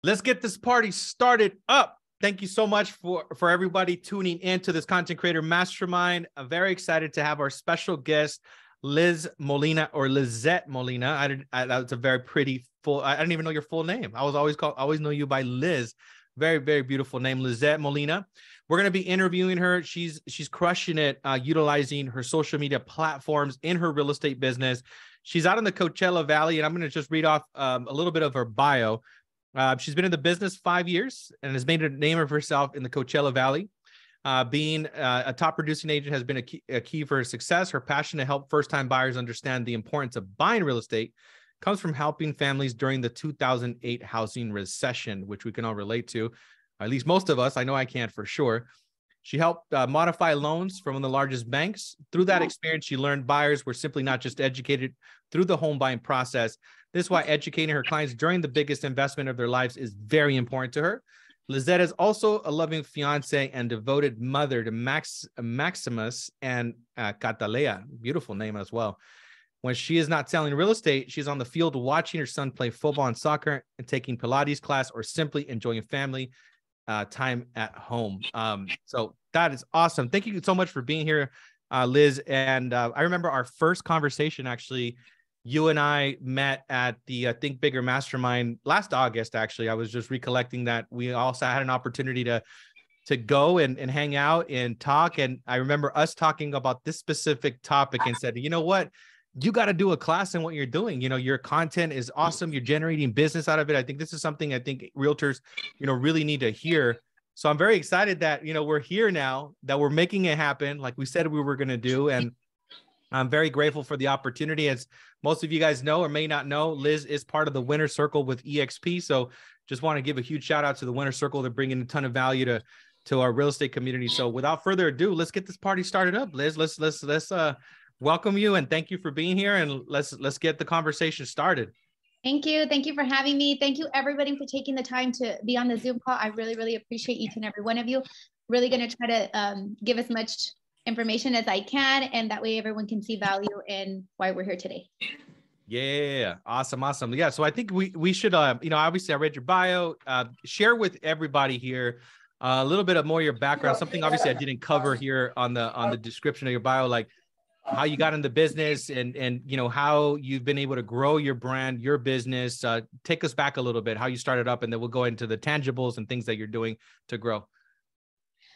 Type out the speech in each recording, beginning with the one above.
Let's get this party started up. Thank you so much for everybody tuning into this Content Creator Mastermind. I'm very excited to have our special guest, Liz Molina, or Lizette Molina. That's a very pretty full. I didn't even know your full name. I was always know you by Liz. Very, very beautiful name, Lizette Molina. We're going to be interviewing her. She's crushing it, utilizing her social media platforms in her real estate business. She's out in the Coachella Valley, and I'm going to just read off a little bit of her bio. She's been in the business 5 years and has made a name of herself in the Coachella Valley. Being a top producing agent has been a key for her success. Her passion to help first-time buyers understand the importance of buying real estate comes from helping families during the 2008 housing recession, which we can all relate to, at least most of us. I know I can for sure. She helped modify loans from one of the largest banks. Through that experience, she learned buyers were simply not just educated through the home buying process. This is why educating her clients during the biggest investment of their lives is very important to her. Lizette is also a loving fiance and devoted mother to Maximus and Catalea. Beautiful name as well. When she is not selling real estate, she's on the field watching her son play football and soccer and taking Pilates class, or simply enjoying family time at home. So that is awesome. Thank you so much for being here, Liz. And I remember our first conversation, actually, you and I met at the Think Bigger Mastermind last August. Actually, I was just recollecting that we also had an opportunity to go and hang out and talk. And I remember us talking about this specific topic and said, you know what? You got to do a class in what you're doing. You know, your content is awesome. You're generating business out of it. I think this is something I think realtors, really need to hear. So I'm very excited that, we're here now, that we're making it happen like we said we were going to do. And I'm very grateful for the opportunity. As most of you guys know or may not know, Liz is part of the Winner Circle with EXP. So just want to give a huge shout out to the Winner Circle. They're bringing a ton of value to our real estate community. So without further ado, let's get this party started up. Liz, let's welcome you and thank you for being here, and let's get the conversation started. Thank you. Thank you for having me. Thank you everybody for taking the time to be on the Zoom call. I really, really appreciate each and every one of you. Really going to try to give as much information as I can, and that way everyone can see value in why we're here today. Yeah, awesome. Yeah, so I think we should, obviously I read your bio, share with everybody here a little bit of more of your background, something obviously I didn't cover here on the description of your bio, like how you got into business and how you've been able to grow your brand, your business. Take us back a little bit, how you started up, and then we'll go into the tangibles and things that you're doing to grow.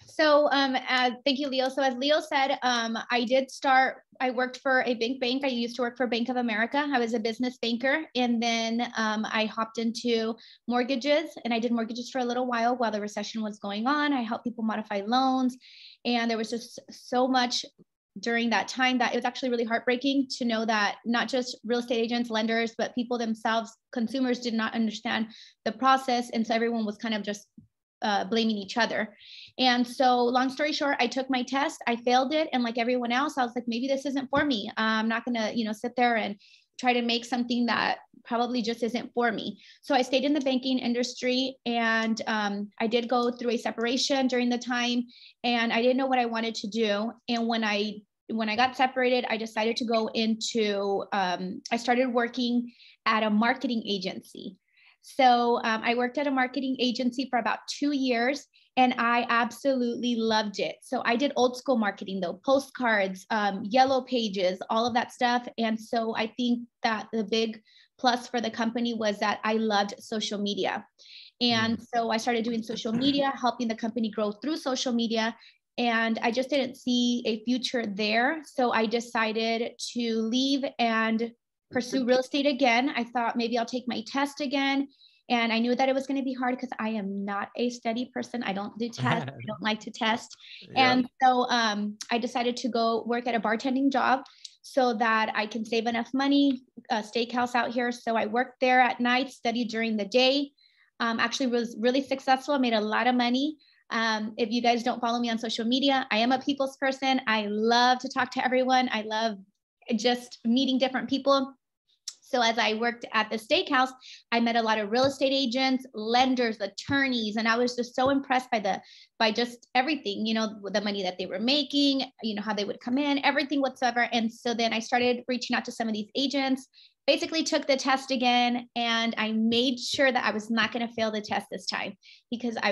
So thank you, Leo. So as Leo said, I worked for a big bank. I used to work for Bank of America. I was a business banker. And then I hopped into mortgages, and I did mortgages for a little while the recession was going on. I helped people modify loans. And there was just so much during that time that it was actually really heartbreaking to know that not just real estate agents, lenders, but people themselves, consumers, did not understand the process. And so everyone was kind of just blaming each other. And so long story short, I took my test, I failed it. And like everyone else, I was like, maybe this isn't for me. I'm not going to, sit there and try to make something that probably just isn't for me. So I stayed in the banking industry, and I did go through a separation during the time, and I didn't know what I wanted to do. And when I got separated, I decided to go into, I started working at a marketing agency. So I worked at a marketing agency for about 2 years, and I absolutely loved it. So I did old school marketing though, postcards, yellow pages, all of that stuff. And so I think that the big plus for the company was that I loved social media. And so I started doing social media, helping the company grow through social media. And I just didn't see a future there. So I decided to leave and pursue real estate again. I thought maybe I'll take my test again. And I knew that it was going to be hard because I am not a study person. I don't do tests. I don't like to test. Yeah. And so I decided to go work at a bartending job so that I can save enough money, a steakhouse out here. So I worked there at night, studied during the day. Actually was really successful. I made a lot of money. If you guys don't follow me on social media, I am a people's person. I love to talk to everyone. I love just meeting different people. So as I worked at the steakhouse, I met a lot of real estate agents, lenders, attorneys, and I was just so impressed by just everything, the money that they were making, how they would come in, everything whatsoever. And so then I started reaching out to some of these agents basically took the test again, and I made sure that I was not going to fail the test this time, because I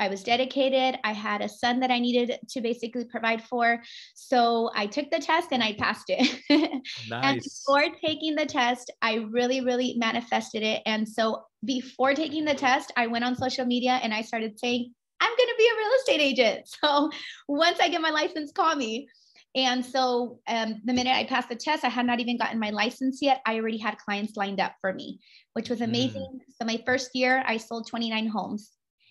was dedicated. I had a son that I needed to basically provide for. So I took the test and I passed it. And Nice. before taking the test, I really, really manifested it. And so before taking the test, I went on social media and I started saying, I'm going to be a real estate agent. So once I get my license, call me. And so the minute I passed the test, I had not even gotten my license yet. I already had clients lined up for me, which was amazing. So my first year, I sold 29 homes.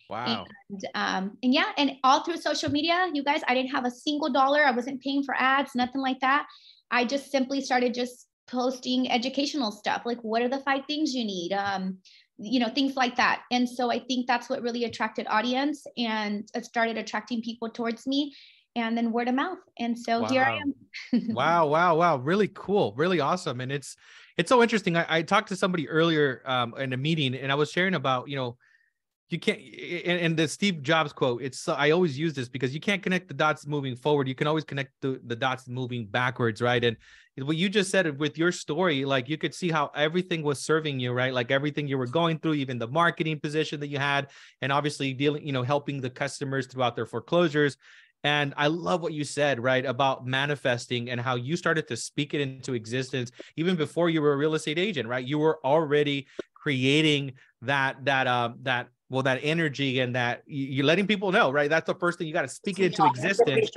Wow. And yeah, and all through social media, you guys, I didn't have a single dollar. I wasn't paying for ads, nothing like that. I just simply started just posting educational stuff. Like, what are the 5 things you need? Things like that. And so I think that's what really attracted audience, and it started attracting people towards me, and then word of mouth. And so here I Wow. am. Wow. Wow. Wow. Really cool. Really awesome. And it's so interesting. I talked to somebody earlier in a meeting, and I was sharing about, you can't, and the Steve Jobs quote, I always use this because you can't connect the dots moving forward. You can always connect the dots moving backwards. Right. And what you just said with your story, like you could see how everything was serving you, right? Like everything you were going through, even the marketing position that you had, and obviously dealing, helping the customers throughout their foreclosures. And I love what you said, right, about manifesting and how you started to speak it into existence even before you were a real estate agent, right? You were already creating that energy, and that you're letting people know, right? That's the first thing. You got to speak it into existence.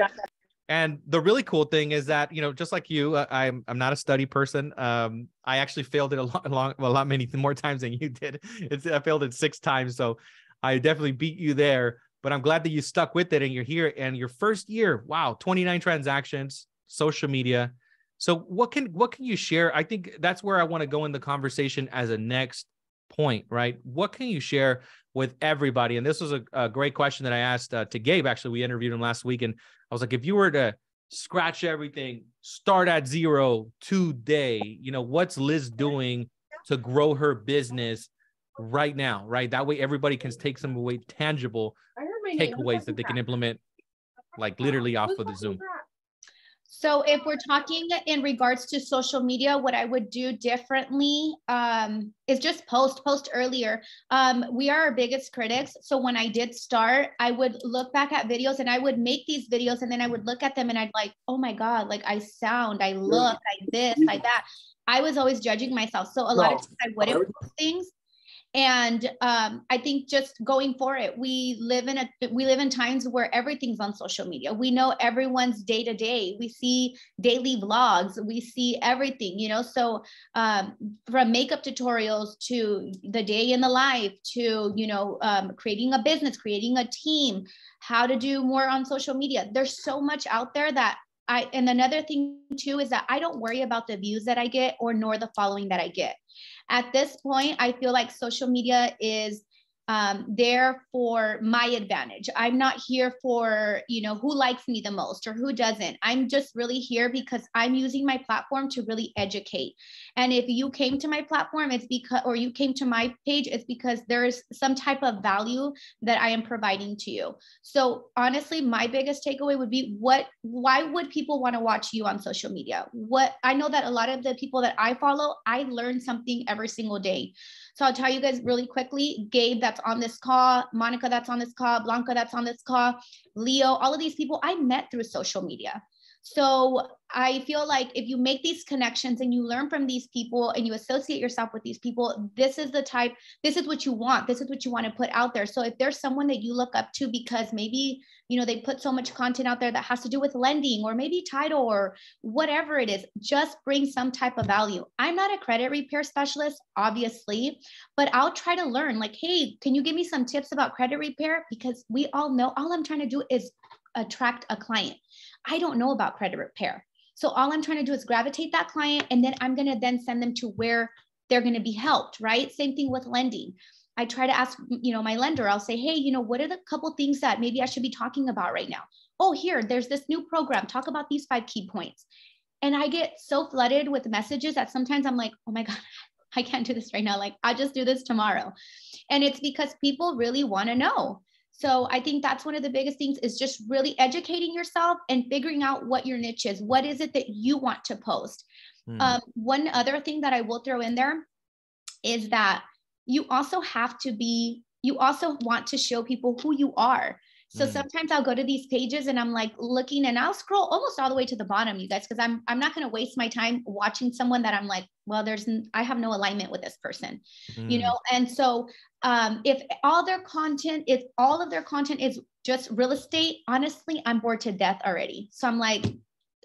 And the really cool thing is that, just like you, I'm not a study person. I actually failed it a lot many more times than you did. I failed it 6 times. So I definitely beat you there, but I'm glad that you stuck with it and you're here. And your first year, wow, 29 transactions, social media. So what can you share? I think that's where I want to go in the conversation as a next point, right? What can you share with everybody? And this was a great question that I asked to Gabe. Actually, we interviewed him last week, and I was like, if you were to scratch everything, start at zero today, what's Liz doing to grow her business right now, right? That way everybody can take some away tangible takeaways that they can implement, like literally off of the Zoom. So if we're talking in regards to social media, what I would do differently is just post earlier. We are our biggest critics. So when I did start, I would look back at videos and I would make these videos, and then I would look at them and I'd like, oh my God, like I sound, I look, I this, I that. I was always judging myself. So a lot of times I wouldn't post things. And I think just going for it, we live in times where everything's on social media. We know everyone's day to day. We see daily vlogs. We see everything, So from makeup tutorials to the day in the life to creating a business, creating a team, how to do more on social media. There's so much out there that and another thing too is that I don't worry about the views that I get nor the following that I get. At this point, I feel like social media is there for my advantage. I'm not here for, who likes me the most or who doesn't. I'm just really here because I'm using my platform to really educate. And if you came to my platform, or you came to my page, it's because there's some type of value that I am providing to you. So honestly, my biggest takeaway would be why would people want to watch you on social media? I know that a lot of the people that I follow, I learn something every single day. So I'll tell you guys really quickly, Gabe that's on this call, Monica that's on this call, Blanca that's on this call, Leo, all of these people I met through social media. So I feel like if you make these connections and you learn from these people and you associate yourself with these people, this is what you want. This is what you want to put out there. So if there's someone that you look up to because maybe, they put so much content out there that has to do with lending or maybe title or whatever it is, just bring some type of value. I'm not a credit repair specialist, obviously, but I'll try to learn like, hey, can you give me some tips about credit repair? Because we all know all I'm trying to do is attract a client. I don't know about credit repair. So all I'm trying to do is gravitate that client, and then I'm going to then send them to where they're going to be helped, right? Same thing with lending. I try to ask, my lender, I'll say, hey, what are the couple things that maybe I should be talking about right now? Oh, there's this new program. Talk about these 5 key points. And I get so flooded with messages that sometimes I'm like, oh my God, I can't do this right now. Like, I'll just do this tomorrow. And it's because people really want to know. So I think that's one of the biggest things is just really educating yourself and figuring out what your niche is. What is it that you want to post? Mm. One other thing that I will throw in there is that you also want to show people who you are. So sometimes I'll go to these pages and I'm like looking, and I'll scroll almost all the way to the bottom, you guys, because I'm not going to waste my time watching someone that I'm like, well, I have no alignment with this person, you know? And so if all of their content is just real estate, honestly, I'm bored to death already. So I'm like,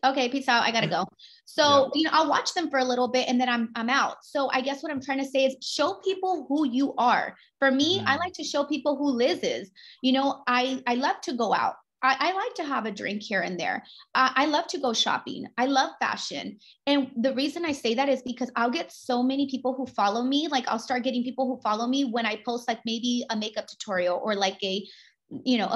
okay, peace out. I gotta go. So, you know, I'll watch them for a little bit and then I'm out. So I guess what I'm trying to say is show people who you are. For me, I like to show people who Liz is. You know, I love to go out. I like to have a drink here and there. I love to go shopping. I love fashion. And the reason I say that is because I'll get so many people who follow me. Like I'll start getting people who follow me when I post like maybe a makeup tutorial or like a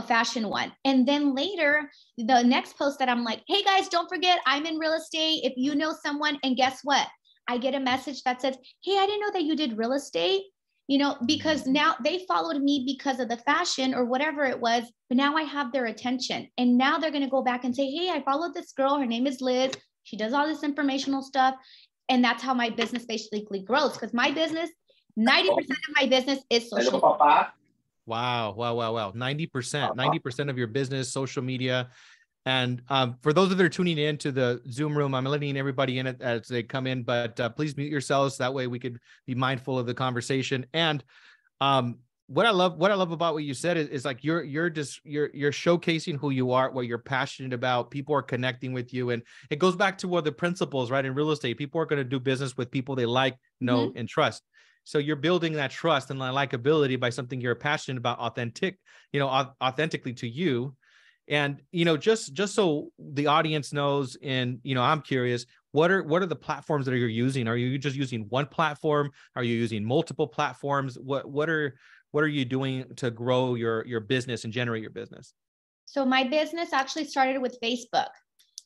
fashion one. And then later, the next post that I'm like, hey guys, don't forget, I'm in real estate. If you know someone, and guess what? I get a message that says, hey, I didn't know that you did real estate, you know, because now they followed me because of the fashion or whatever it was, but now I have their attention. And now they're going to go back and say, hey, I followed this girl. Her name is Liz. She does all this informational stuff. And that's how my business basically grows. Because my business, 90% of my business is social media. Wow. 90% of your business, social media. And for those that are tuning in to the Zoom room, I'm letting everybody in as they come in, but please mute yourselves. That way we could be mindful of the conversation. And what I love about what you said is like, you're showcasing who you are, what you're passionate about. People are connecting with you. And it goes back to what the principles, right? In real estate, people are going to do business with people they like, know, and trust. So you're building that trust and likability by something you're passionate about, authentically to you. And, you know, just so the audience knows, and, you know, I'm curious, what are the platforms that you're using? Are you just using one platform? Are you using multiple platforms? What are you doing to grow your business and generate your business? So my business actually started with Facebook.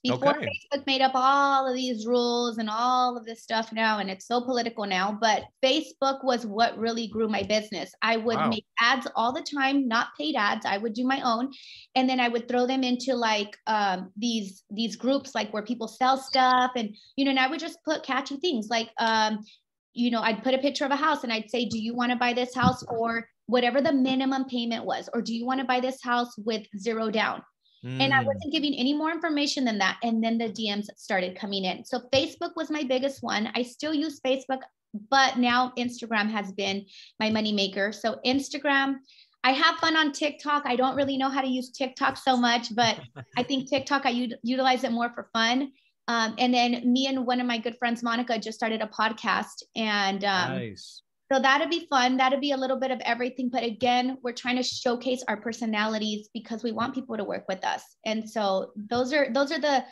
Before Facebook made up all of these rules and all of this stuff now, and it's so political now, but Facebook was what really grew my business. I would make ads all the time, not paid ads. I would do my own. And then I would throw them into like these groups, like where people sell stuff. And, you know, and I would just put catchy things like, you know, I'd put a picture of a house and I'd say, do you want to buy this house for whatever the minimum payment was? Or do you want to buy this house with zero down? And I wasn't giving any more information than that. And then the DMs started coming in. So Facebook was my biggest one. I still use Facebook, but now Instagram has been my moneymaker. So Instagram, I have fun on TikTok. I don't really know how to use TikTok so much, but I think TikTok, I utilize it more for fun. And then me and one of my good friends, Monica, just started a podcast. And nice. So that'd be fun. That'd be a little bit of everything. But again, we're trying to showcase our personalities because we want people to work with us. And so those are the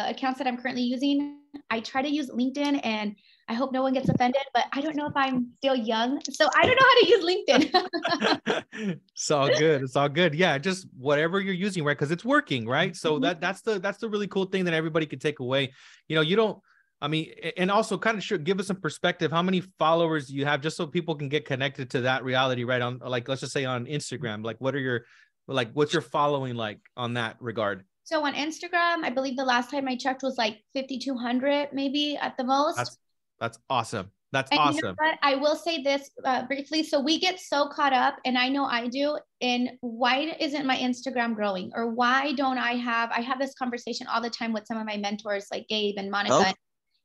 accounts that I'm currently using. I try to use LinkedIn, and I hope no one gets offended, but I don't know if I'm still young, so I don't know how to use LinkedIn. It's all good. It's all good. Yeah, just whatever you're using, right? Because it's working, right? So that's the really cool thing that everybody could take away. You know, you don't. I mean, and also kind of give us some perspective. How many followers you have, just so people can get connected to that reality, right? On, like, let's just say on Instagram, like what's your following like on that regard? So on Instagram, I believe the last time I checked was like 5,200 maybe at the most. That's awesome. That's and awesome. You know what? I will say this briefly. So we get so caught up, and I know I do, in why isn't my Instagram growing? Or why don't I have this conversation all the time with some of my mentors like Gabe and Monica. Oh.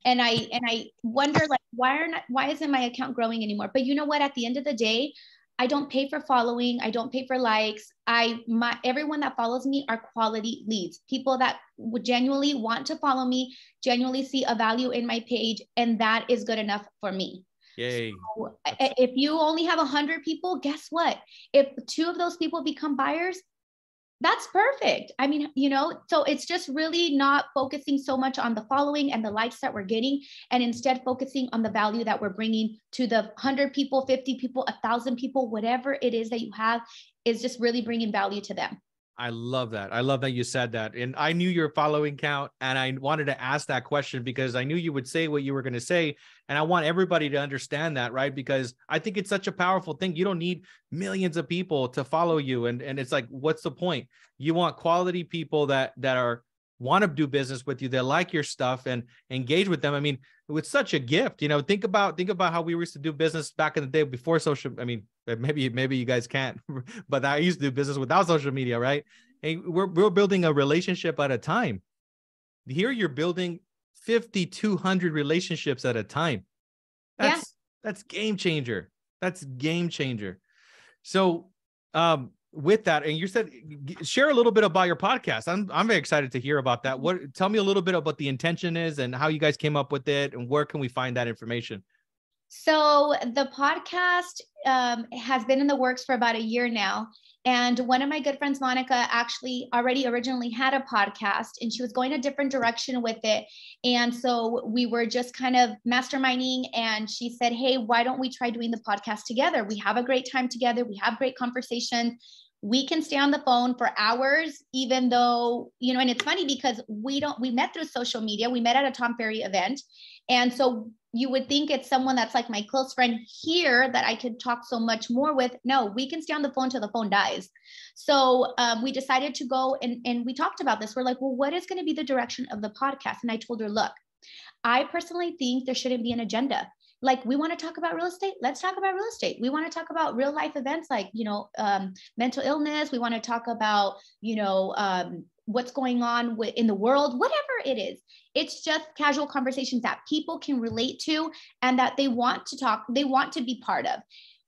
And I wonder, like, why isn't my account growing anymore? But you know what? At the end of the day, I don't pay for following. I don't pay for likes. Everyone that follows me are quality leads, people that would genuinely want to follow me, genuinely see a value in my page. And that is good enough for me. Yay. So if you only have 100 people, guess what? If 2 of those people become buyers, that's perfect. I mean, you know, so it's just really not focusing so much on the following and the likes that we're getting, and instead focusing on the value that we're bringing to the 100 people, 50 people, 1,000 people, whatever it is that you have, is just really bringing value to them. I love that. I love that you said that. And I knew your following count, and I wanted to ask that question because I knew you would say what you were going to say. And I want everybody to understand that, right? Because I think it's such a powerful thing. You don't need millions of people to follow you. And it's like, what's the point? You want quality people that are want to do business with you, that like your stuff and engage with them. I mean, it's such a gift, you know. Think about how we used to do business back in the day before social. I mean, maybe you guys can't, but I used to do business without social media, right? And we're building a relationship at a time. Here you're building 5,200 relationships at a time. That's game changer. That's game changer. So with that, and you said, share a little bit about your podcast. I'm very excited to hear about that. Tell me a little bit about what the intention is and how you guys came up with it, and where can we find that information? So the podcast has been in the works for about a year now. And one of my good friends, Monica, actually originally had a podcast, and she was going a different direction with it. And so we were just kind of masterminding, and she said, hey, why don't we try doing the podcast together? We have a great time together. We have great conversations. We can stay on the phone for hours, even though, you know, and it's funny because we met through social media. We met at a Tom Ferry event. And so you would think it's someone that's like my close friend here that I could talk so much more with. No, we can stay on the phone till the phone dies. So we decided to go and we talked about this. We're like, well, what is going to be the direction of the podcast? And I told her, look, I personally think there shouldn't be an agenda. Like, we want to talk about real estate. Let's talk about real estate. We want to talk about real life events like, you know, mental illness. We want to talk about, you know, what's going on in the world, whatever it is. It's just casual conversations that people can relate to and that they want to talk, they want to be part of.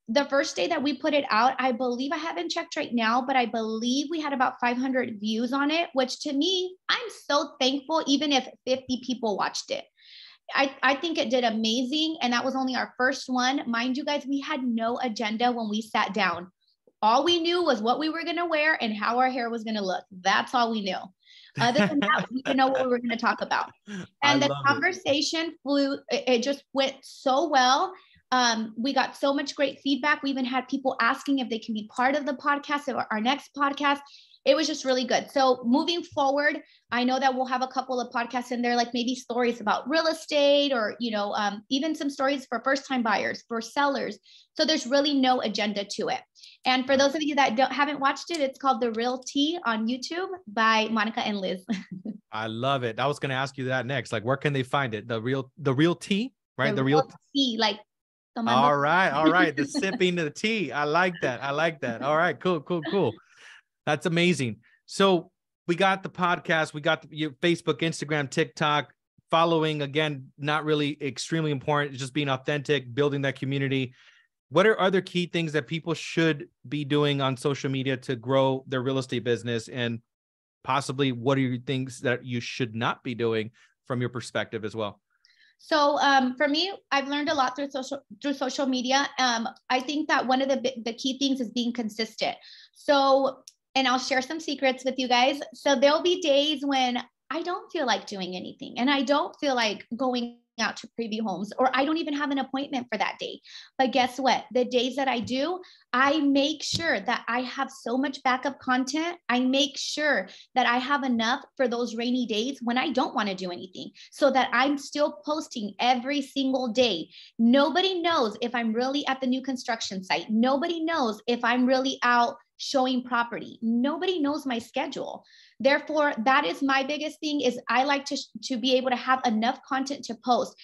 The first day that we put it out, I believe, I haven't checked right now, but I believe we had about 500 views on it, which to me, I'm so thankful, even if 50 people watched it. I think it did amazing. And that was only our first one. Mind you guys, we had no agenda when we sat down. All we knew was what we were going to wear and how our hair was going to look. That's all we knew. Other than that, we didn't know what we were going to talk about. And the conversation flew. It just went so well. We got so much great feedback. We even had people asking if they can be part of the podcast or our next podcast. It was just really good. So moving forward, I know that we'll have a couple of podcasts in there, like maybe stories about real estate or, you know, even some stories for first-time buyers, for sellers. So there's really no agenda to it. And for those of you that haven't watched it, it's called The Real Tea on YouTube by Monica and Liz. I love it. I was going to ask you that next. Like, where can they find it? The real tea, right? The real tea, like. All right. The sipping of the tea. I like that. All right, cool. That's amazing. So we got the podcast, we got your Facebook, Instagram, TikTok. Following, again, not really extremely important. It's just being authentic, building that community. What are other key things that people should be doing on social media to grow their real estate business? And possibly, what are your things that you should not be doing from your perspective as well? So for me, I've learned a lot through social media. I think that one of the key things is being consistent. So, and I'll share some secrets with you guys. So there'll be days when I don't feel like doing anything and I don't feel like going out to preview homes, or I don't even have an appointment for that day. But guess what? The days that I do, I make sure that I have so much backup content. I make sure that I have enough for those rainy days when I don't want to do anything, so that I'm still posting every single day. Nobody knows if I'm really at the new construction site. Nobody knows if I'm really out showing property. Nobody knows my schedule. Therefore, that is my biggest thing, is I like to be able to have enough content to post.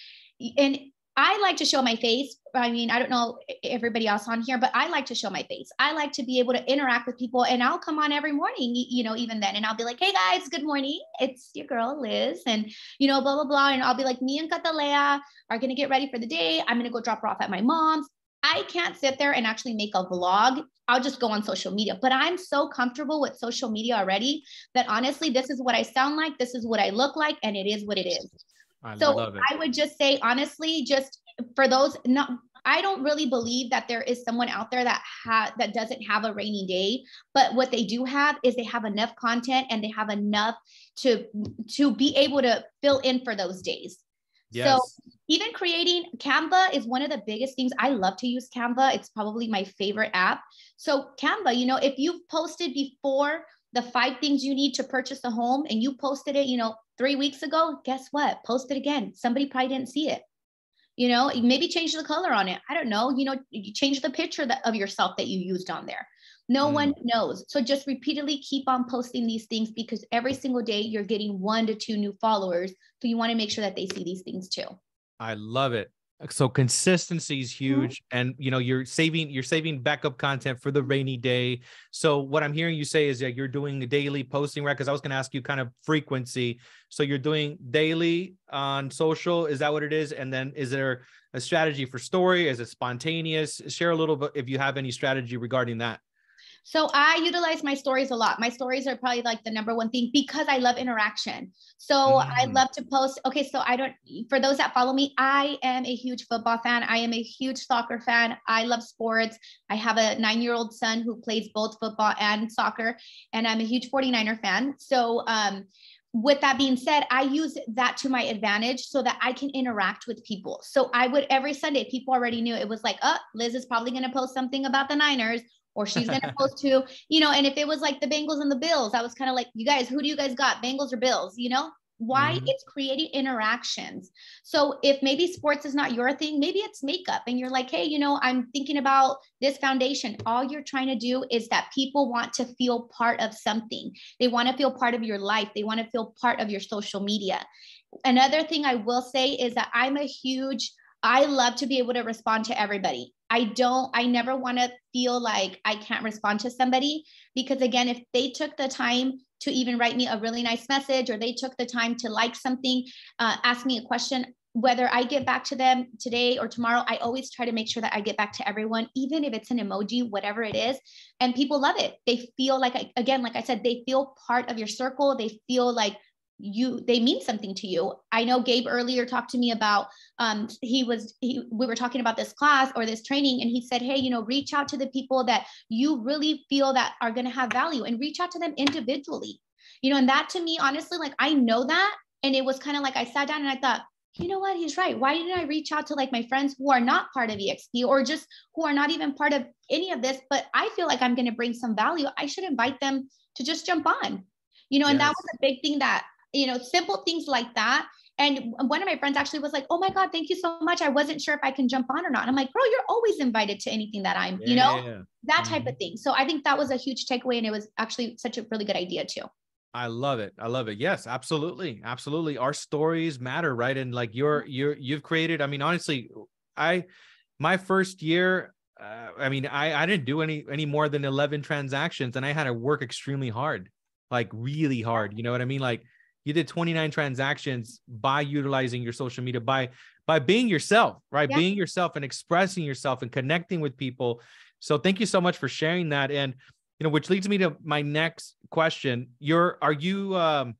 And I like to show my face. I mean, I don't know everybody else on here, but I like to show my face. I like to be able to interact with people, and I'll come on every morning, you know, even then, and I'll be like, hey guys, good morning. It's your girl, Liz, and, you know, blah, blah, blah. And I'll be like, me and Catalea are going to get ready for the day. I'm going to go drop her off at my mom's. I can't sit there and actually make a vlog. I'll just go on social media, but I'm so comfortable with social media already that honestly, this is what I sound like. This is what I look like. And it is what it is. I would just say, honestly, just for those, I don't really believe that there is someone out there that doesn't have a rainy day, but what they do have is they have enough content and they have enough to be able to fill in for those days. Yes. So even creating Canva is one of the biggest things. I love to use Canva. It's probably my favorite app. So Canva, you know, if you've posted before the 5 things you need to purchase a home and you posted it, you know, 3 weeks ago, guess what? Post it again. Somebody probably didn't see it. You know, maybe change the color on it. I don't know. You know, you change the picture of yourself that you used on there. No one knows. So just repeatedly keep on posting these things, because every single day you're getting 1 to 2 new followers. So you want to make sure that they see these things too. I love it. So consistency is huge. And you're saving backup content for the rainy day. So what I'm hearing you say is that you're doing a daily posting, right? Because I was going to ask you kind of frequency. So you're doing daily on social. Is that what it is? And then is there a strategy for story? Is it spontaneous? Share a little bit if you have any strategy regarding that. So I utilize my stories a lot. My stories are probably like the number one thing, because I love interaction. So I love to post. Okay. So for those that follow me, I am a huge football fan. I am a huge soccer fan. I love sports. I have a 9-year-old son who plays both football and soccer, and I'm a huge 49er fan. So, with that being said, I use that to my advantage so that I can interact with people. So I would, every Sunday, people already knew it was like, oh, Liz is probably going to post something about the Niners, or she's going to post to, and if it was like the Bengals and the Bills, I was kind of like, you guys, who do you guys got? Bengals or Bills, why? It's creating interactions. So if maybe sports is not your thing, maybe it's makeup, and you're like, hey, I'm thinking about this foundation. All you're trying to do is that people want to feel part of something. They want to feel part of your life. They want to feel part of your social media. Another thing I will say is that I love to be able to respond to everybody. I never want to feel like I can't respond to somebody, because again, if they took the time to even write me a really nice message, or they took the time to like something, ask me a question, whether I get back to them today or tomorrow, I always try to make sure that I get back to everyone, even if it's an emoji, whatever it is. And people love it. They feel like, again, like I said, they feel part of your circle. They feel like they mean something to you. I know Gabe earlier talked to me about, we were talking about this class or this training, and he said, hey, reach out to the people that you really feel that are going to have value, and reach out to them individually, and that, to me, honestly, like, I know that. And it was kind of like, I sat down and I thought, you know what, he's right. Why didn't I reach out to like my friends who are not part of EXP, or just who are not even part of any of this, but I feel like I'm going to bring some value. I should invite them to just jump on, and that was a big thing that, simple things like that. And one of my friends actually was like, oh my God, thank you so much. I wasn't sure if I can jump on or not. And I'm like, bro, you're always invited to anything that I'm, that type of thing. So I think that was a huge takeaway. And it was actually such a really good idea too. I love it. I love it. Yes, absolutely. Absolutely. Our stories matter, right? And like you've created, I mean, honestly, my first year, I didn't do any more than 11 transactions, and I had to work extremely hard, like really hard. You know what I mean? Like, you did 29 transactions by utilizing your social media, by being yourself, right? Yeah. Being yourself and expressing yourself and connecting with people. So thank you so much for sharing that. And, which leads me to my next question. Are you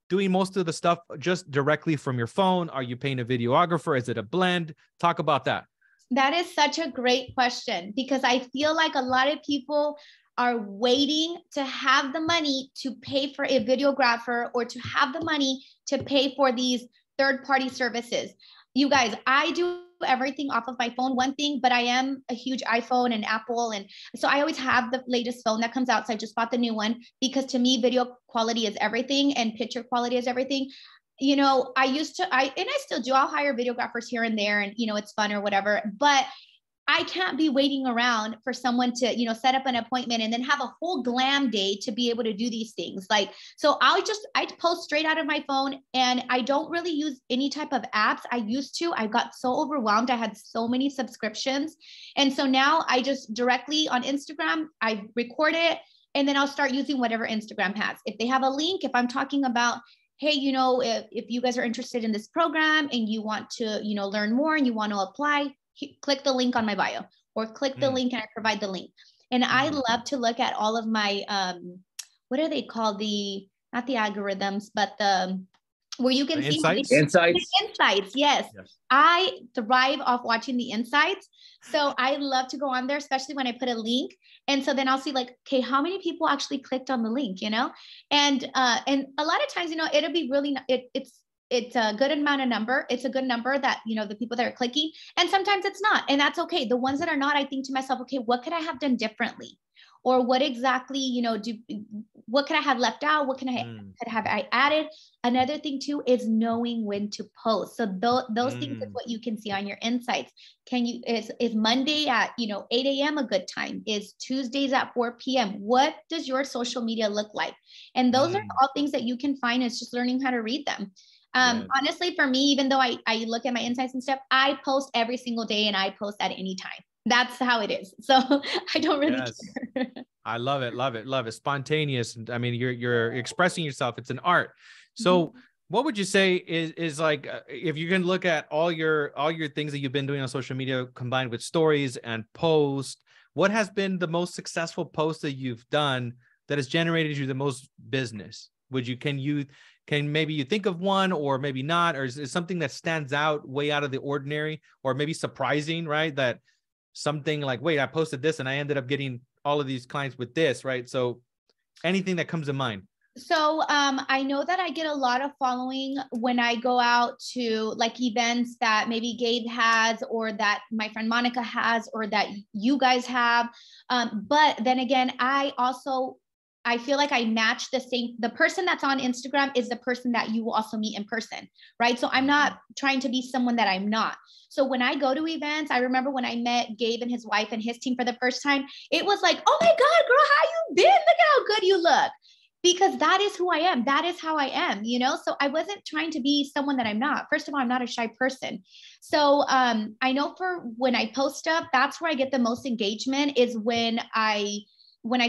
doing most of the stuff just directly from your phone? Are you paying a videographer? Is it a blend? Talk about that. That is such a great question, because I feel like a lot of people are waiting to have the money to pay for a videographer, or to have the money to pay for these third-party services. You guys, I do everything off of my phone, one thing, but I am a huge iPhone and Apple. And so I always have the latest phone that comes out. So I just bought the new one, because to me, video quality is everything, and picture quality is everything. I still do, I'll hire videographers here and there, and, it's fun or whatever, but I can't be waiting around for someone to, set up an appointment and then have a whole glam day to be able to do these things. Like, so I post straight out of my phone, and I don't really use any type of apps. I used to. I got so overwhelmed. I had so many subscriptions. And so now I just directly on Instagram, I record it, and then I'll start using whatever Instagram has. If they have a link, if I'm talking about, hey, if you guys are interested in this program and you want to, learn more and you want to apply, click the link on my bio, or click the link and I provide the link. And I love to look at all of my, what are they called? Not the algorithms, but where you can see insights. Insights. Yes. I thrive off watching the insights. So I love to go on there, especially when I put a link. And so then I'll see like, okay, how many people actually clicked on the link, and a lot of times, it'll be really, it's a good amount of number. It's a good number that, the people that are clicking, and sometimes it's not, and that's okay. The ones that are not, I think to myself, okay, what could I have done differently? Or what exactly, what could I have left out? What can I could have I added? Another thing too is knowing when to post. So those things is what you can see on your insights. Is Monday at 8 a.m. a good time? Is Tuesdays at 4 p.m.? What does your social media look like? And those are all things that you can find. It's just learning how to read them. Honestly, for me, even though I look at my insights and stuff, I post every single day and I post at any time. That's how it is. So I don't really care. I love it. Love it. Love it. Spontaneous. I mean, you're expressing yourself. It's an art. So what would you say is like, if you can look at all your things that you've been doing on social media combined with stories and posts, what has been the most successful post that you've done that has generated you the most business? Can maybe you think of one, or maybe not, or is it something that stands out way out of the ordinary, or maybe surprising, right? That something like, wait, I posted this and I ended up getting all of these clients with this, right? So anything that comes to mind. So I know that I get a lot of following when I go out to like events that maybe Gabe has, or that my friend Monica has, or that you guys have. But then again, I feel like I match the person that's on Instagram is the person that you will also meet in person, right? So I'm not trying to be someone that I'm not. So when I go to events, I remember when I met Gabe and his wife and his team for the first time, it was like, oh my God, girl, how you been? Look at how good you look. Because that is who I am. That is how I am, So I wasn't trying to be someone that I'm not. First of all, I'm not a shy person. So I know for when I post stuff, that's where I get the most engagement, is when I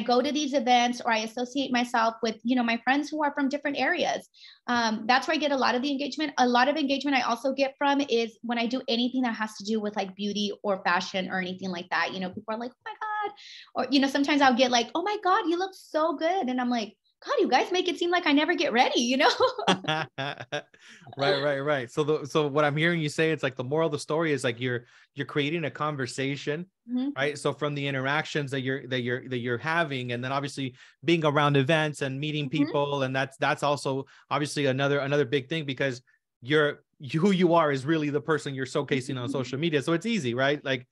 go to these events, or I associate myself with, my friends who are from different areas. That's where I get a lot of the engagement. A lot of engagement I also get from is when I do anything that has to do with like beauty or fashion or anything like that. People are like, oh my God. Or, sometimes I'll get like, oh my God, you look so good. And I'm like, God, you guys make it seem like I never get ready, Right. So what I'm hearing you say, it's like the moral of the story is like you're creating a conversation, right? So from the interactions that you're having, and then obviously being around events and meeting people, and that's also obviously another big thing, because who you are is really the person you're showcasing on social media. So it's easy, right? Like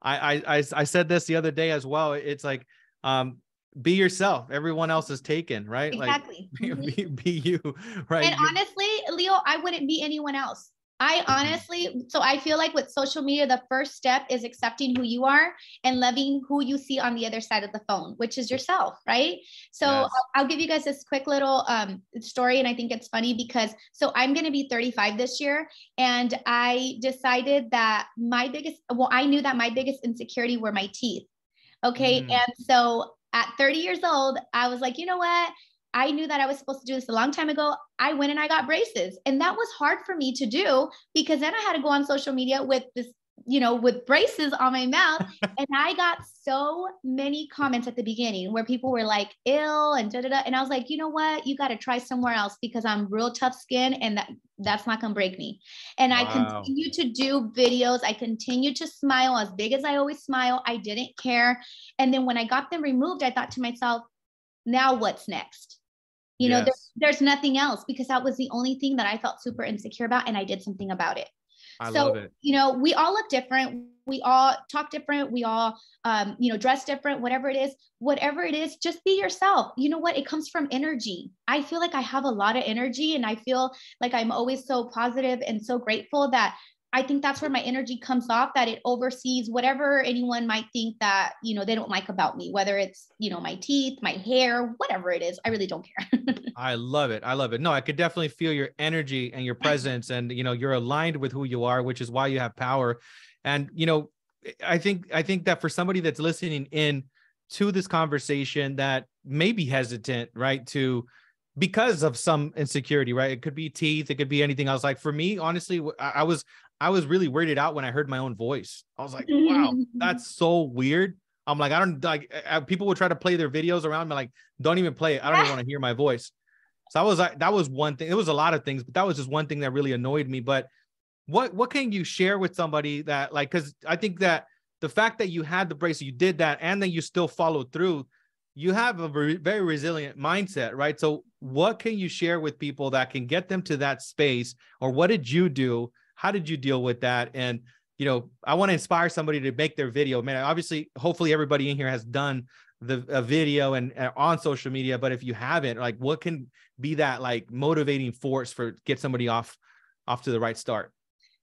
I said this the other day as well. It's like, be yourself. Everyone else is taken, right? Exactly. Like be you, right? And honestly, Leo, I wouldn't be anyone else. So I feel like with social media, the first step is accepting who you are and loving who you see on the other side of the phone, which is yourself, right? So Yes. I'll give you guys this quick little story. And I think it's funny because, so I'm going to be 35 this year. And I decided that I knew that my biggest insecurity were my teeth. Okay. And so at 30 years old, I was like, you know what? I knew that I was supposed to do this a long time ago. I went and I got braces. And that was hard for me to do, because then I had to go on social media with this, with braces on my mouth. And I got so many comments at the beginning where people were like, ill and da-da-da. And I was like, you know what? You got to try somewhere else, because I'm real tough skin, and that's not going to break me. And I continue to do videos. I continue to smile as big as I always smile. I didn't care. And then when I got them removed, I thought to myself, now what's next? There's nothing else, because that was the only thing that I felt super insecure about, and I did something about it. I love it. We all look different. We all talk different. We all, dress different, whatever it is, just be yourself. You know what? It comes from energy. I feel like I have a lot of energy, and I feel like I'm always so positive and so grateful that I think that's where my energy comes off, that it oversees whatever anyone might think that, they don't like about me, whether it's, my teeth, my hair, whatever it is. I really don't care. I love it. No, I could definitely feel your energy and your presence, and, you're aligned with who you are, which is why you have power. And, I think that for somebody that's listening in to this conversation that may be hesitant, right, because of some insecurity, right? It could be teeth, it could be anything else. Like for me, honestly, I was really weirded out when I heard my own voice. I was like, wow, that's so weird. I'm like, I don't like, people would try to play their videos around me, like, don't even play it. I don't even want to hear my voice. So I was like, that was one thing. It was a lot of things, but that was just one thing that really annoyed me. But what can you share with somebody that, like, because I think that the fact that you had the brace, you did that, and then you still followed through, you have a very resilient mindset, right? So what can you share with people that can get them to that space? Or what did you do? How did you deal with that? And, I want to inspire somebody to make their video. Man, obviously, hopefully everybody in here has done a video and on social media, but if you haven't, like, what can be that like motivating force for get somebody off to the right start?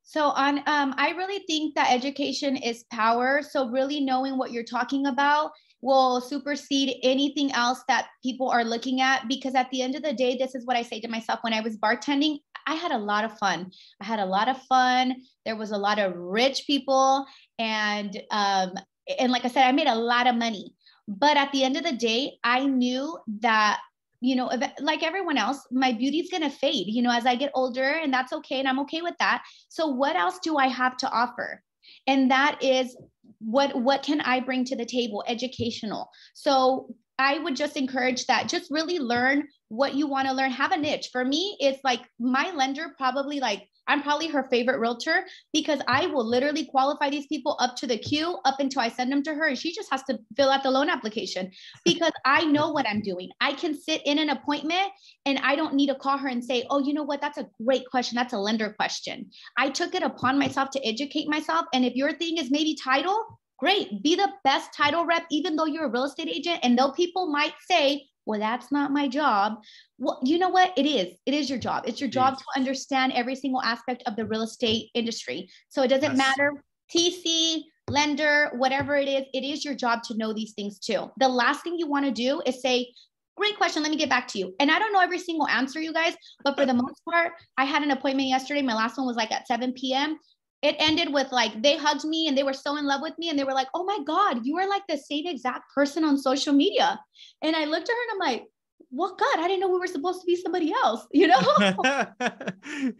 So I really think that education is power. So really knowing what you're talking about will supersede anything else that people are looking at. Because at the end of the day, this is what I say to myself when I was bartending. I had a lot of fun. There was a lot of rich people, and like I said, I made a lot of money. But at the end of the day, I knew that, you know, like everyone else, my beauty's going to fade, you know, as I get older, and that's okay. And I'm okay with that. So what else do I have to offer? And that is what can I bring to the table? Educational. So I would just encourage that. Just really learn what you want to learn. Have a niche. For me, it's like my lender probably like, I'm probably her favorite realtor, because I will literally qualify these people up to the queue up until I send them to her. And she just has to fill out the loan application, because I know what I'm doing. I can sit in an appointment and I don't need to call her and say, oh, you know what? That's a great question. That's a lender question. I took it upon myself to educate myself. And if your thing is maybe title, great. Be the best title rep, even though you're a real estate agent. And though people might say, well, that's not my job. Well, you know what? It is your job. It's your job to understand every single aspect of the real estate industry. So it doesn't matter, TC, lender, whatever it is your job to know these things too. The last thing you want to do is say, great question, let me get back to you. And I don't know every single answer, you guys, but for the most part, I had an appointment yesterday. My last one was like at 7 p.m. It ended with like, they hugged me and they were so in love with me. And they were like, oh my God, you are like the same exact person on social media. And I looked at her and I'm like, well, God, I didn't know we were supposed to be somebody else, you know?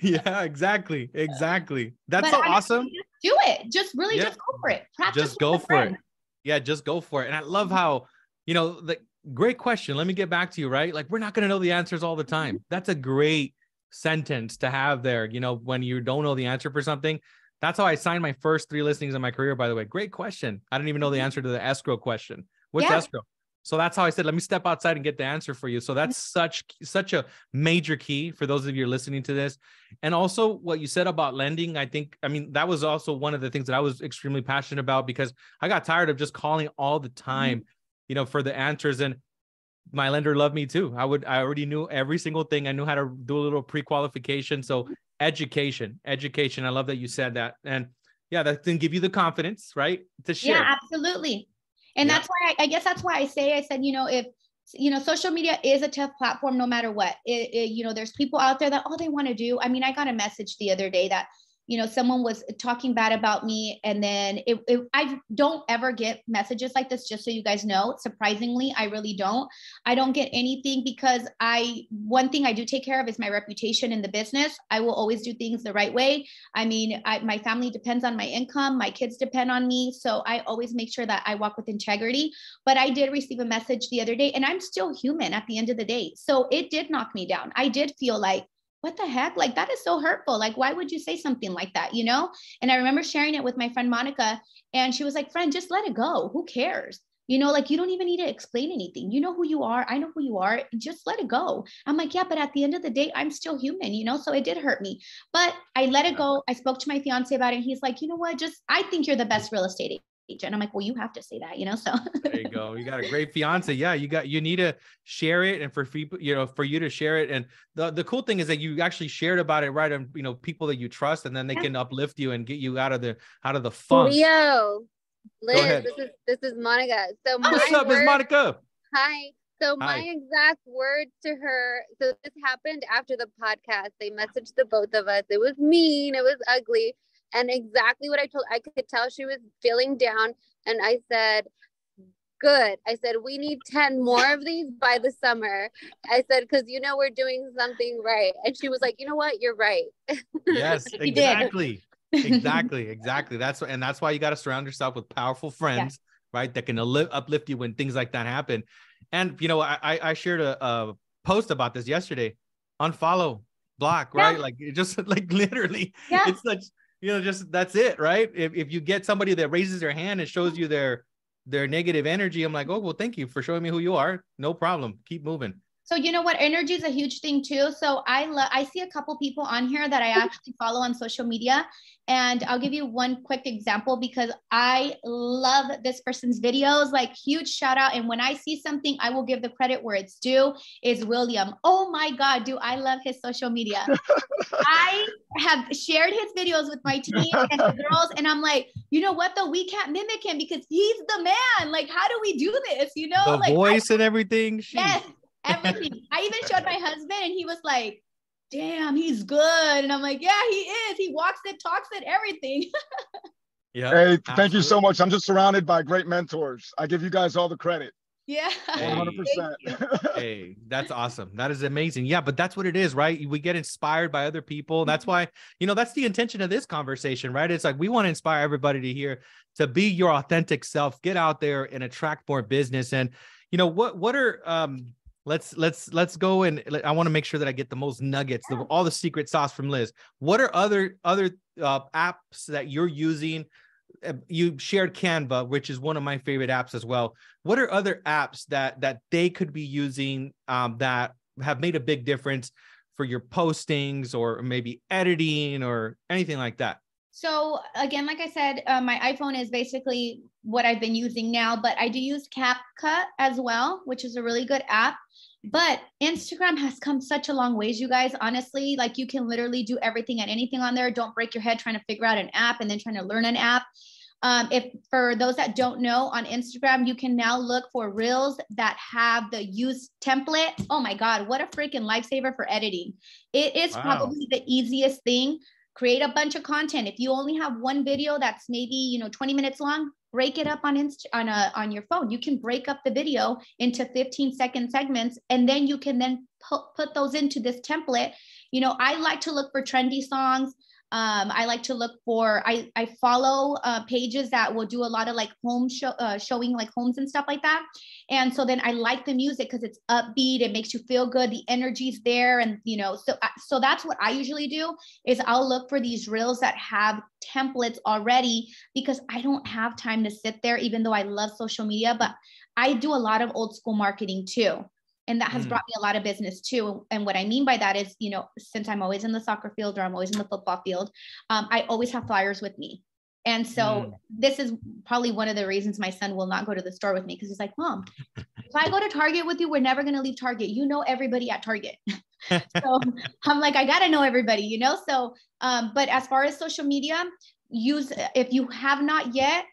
Yeah, exactly. That's so awesome. Just do it. Just really just go for it. Practice. Just go for it. Yeah, just go for it. And I love how, you know, the great question. Let me get back to you, right? Like, we're not going to know the answers all the time. That's a great sentence to have there. You know, when you don't know the answer for something. That's how I signed my first 3 listings in my career, by the way. Great question. I didn't even know the answer to the escrow question. What's escrow? So that's how I said, let me step outside and get the answer for you. So that's such a major key for those of you listening to this. And also what you said about lending, I mean, that was also one of the things that I was extremely passionate about, because I got tired of just calling all the time, you know, for the answers. And my lender loved me too. I already knew every single thing. I knew how to do a little pre-qualification. So education. I love that you said that. And yeah, that can give you the confidence, right, to share. Yeah, absolutely. And that's why I guess that's why I said, you know, if, you know, social media is a tough platform, no matter what, you know, there's people out there that all they want to do. I mean, I got a message the other day that, you know, someone was talking bad about me. And then I don't ever get messages like this, just so you guys know. Surprisingly, I really don't. I don't get anything, because one thing I do take care of is my reputation in the business. I will always do things the right way. I mean, my family depends on my income. My kids depend on me. So I always make sure that I walk with integrity. But I did receive a message the other day, and I'm still human at the end of the day. So it did knock me down. I did feel like, what the heck? Like, that is so hurtful. Like, why would you say something like that? You know? And I remember sharing it with my friend, Monica, and she was like, friend, just let it go. Who cares? You know, like, you don't even need to explain anything. You know who you are. I know who you are. Just let it go. I'm like, yeah, but at the end of the day, I'm still human, you know? So it did hurt me, but I let it go. I spoke to my fiance about it. And he's like, you know what? I think you're the best real estate agent. And I'm like, well, you have to say that, you know? So there you go. You got a great fiance. Yeah. You need to share it, and for people, you know, for you to share it. And the cool thing is that you actually shared about it, right? And, you know, people that you trust, and then they can uplift you and get you out of the funk. Leo, Liz, this is Monica. So what's up, Miss Monica? Hi. So my exact words to her, so this happened after the podcast. They messaged the both of us. It was mean. It was ugly. And exactly what I could tell she was feeling down. And I said, good. I said, we need 10 more of these by the summer. I said, because, you know, we're doing something right. And she was like, you know what? You're right. Yes, exactly. Exactly. That's why you got to surround yourself with powerful friends, right? That can uplift you when things like that happen. And, you know, I shared a post about this yesterday. Unfollow, block, right? Like, it just like literally, it's such, you know, just that's it, right? If you get somebody that raises their hand and shows you their negative energy, I'm like, oh, well, thank you for showing me who you are. No problem. Keep moving. So you know what? Energy is a huge thing too. So I see a couple people on here that I actually follow on social media. And I'll give you one quick example because I love this person's videos, like huge shout out. And when I see something, I will give the credit where it's due, is William. Oh my God, do I love his social media. I have shared his videos with my team and the girls, and I'm like, you know what though? We can't mimic him because he's the man. Like, how do we do this? You know, The like voice and everything. yes, everything. I even showed my husband, and he was like, damn, he's good. And I'm like, yeah, he is. He walks it, talks it, everything. Yeah. Hey, thank you so much. I'm just surrounded by great mentors. I give you guys all the credit. Yeah. 100%. Hey, that's awesome. That is amazing. Yeah, but that's what it is, right? We get inspired by other people. That's why, that's the intention of this conversation, right? It's like we want to inspire everybody to hear, to be your authentic self, get out there and attract more business. And what are let's go, and I want to make sure that I get the most nuggets, all the secret sauce from Liz. What are other apps that you're using? You shared Canva, which is one of my favorite apps as well. What are other apps that they could be using that have made a big difference for your postings or maybe editing or anything like that? So again, like I said, my iPhone is basically what I've been using now, but I do use CapCut as well, which is a really good app. But Instagram has come such a long ways, you guys. Honestly, like you can literally do everything and anything on there. Don't break your head trying to figure out an app and then trying to learn an app. If for those that don't know, on Instagram, you can now look for reels that have the use template. Oh my God, what a freaking lifesaver for editing. It is probably the easiest thing. Create a bunch of content. If you only have one video that's maybe 20 minutes long, break it up on your phone. You can break up the video into 15-second segments, and then you can then put those into this template. I like to look for trendy songs. I like to look for, I follow pages that will do a lot of like home showing like homes and stuff like that. And so then I like the music because it's upbeat. It makes you feel good. The energy's there. And, so that's what I usually do is I'll look for these reels that have templates already because I don't have time to sit there, even though I love social media, but I do a lot of old school marketing too. And that has brought me a lot of business too. And what I mean by that is, since I'm always in the soccer field or I'm always in the football field, I always have flyers with me. And so this is probably one of the reasons my son will not go to the store with me, because he's like, Mom, if I go to Target with you, we're never going to leave Target. You know everybody at Target. So I'm like, I got to know everybody, So, but as far as social media, if you have not yet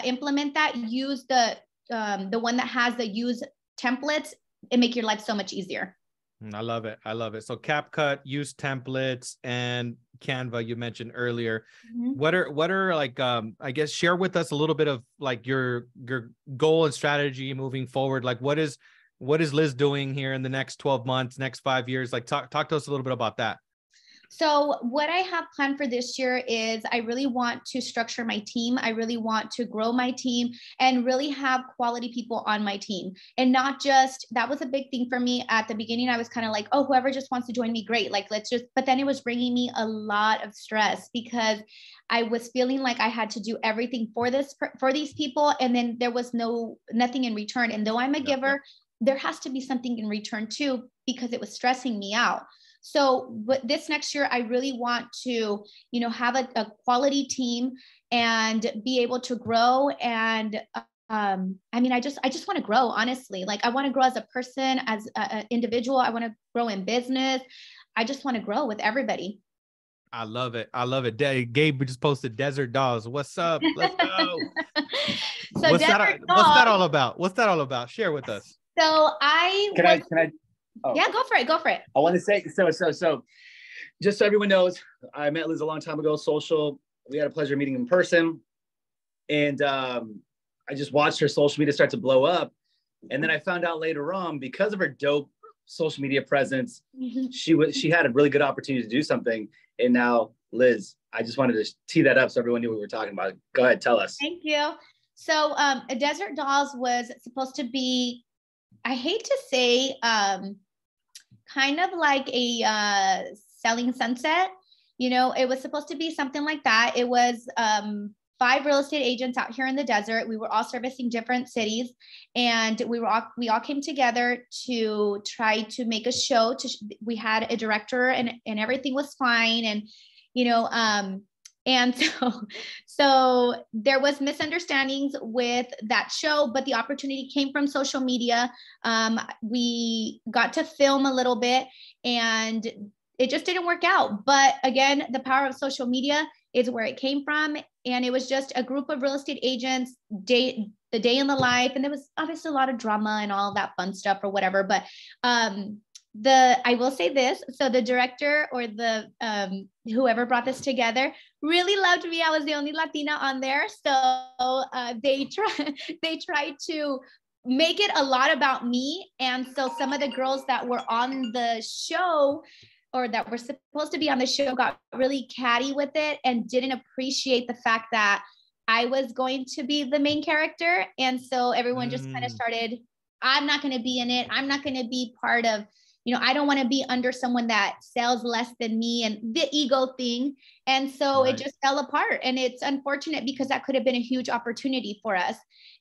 implement that, use the one that has the use templates. It make your life so much easier. I love it. I love it. So CapCut, use templates, and Canva you mentioned earlier. What are like, I guess, share with us a little bit of like your goal and strategy moving forward. Like what is Liz doing here in the next 12 months, next 5 years? Like talk to us a little bit about that. So what I have planned for this year is I really want to structure my team. I really want to grow my team and really have quality people on my team. And not just, that was a big thing for me at the beginning. I was kind of like, oh, whoever just wants to join me, great. Like, but then it was bringing me a lot of stress because I was feeling like I had to do everything for these people. And then there was nothing in return. And though I'm a giver, there has to be something in return too, because it was stressing me out. So, but this next year, I really want to, have a quality team and be able to grow. And I just want to grow, honestly. Like I want to grow as a person, as an individual. I want to grow in business. I just want to grow with everybody. I love it. I love it. Gabe just posted Desert Dolls. What's up? Let's go. So what's that all about? What's that all about? Share with us. So Can I? Oh. Yeah, go for it. Go for it. I want to say, so just so everyone knows, I met Liz a long time ago, social. We had a pleasure meeting in person. And I just watched her social media start to blow up. And then I found out later on, because of her dope social media presence, she had a really good opportunity to do something. And now, Liz, I just wanted to tee that up so everyone knew what we were talking about. Go ahead, tell us. Thank you. So Desert Dolls was supposed to be, I hate to say, kind of like a selling sunset. It was supposed to be something like that. It was 5 real estate agents out here in the desert. We were all servicing different cities, and we all came together to try to make a show. We had a director, and everything was fine. And, you know, and so there was misunderstandings with that show, but the opportunity came from social media. We got to film a little bit, and it just didn't work out. But again, the power of social media is where it came from. And it was just a group of real estate agents, the day in the life. And there was obviously a lot of drama and all of that fun stuff or whatever. But I will say this. So the director or the whoever brought this together really loved me. I was the only Latina on there. So they tried to make it a lot about me. And so some of the girls that were on the show, or that were supposed to be on the show, got really catty with it and didn't appreciate the fact that I was going to be the main character. And so everyone just kind of started, I'm not going to be in it. I'm not going to be part of, you know, I don't want to be under someone that sells less than me, and the ego thing. And so it just fell apart. And it's unfortunate because that could have been a huge opportunity for us.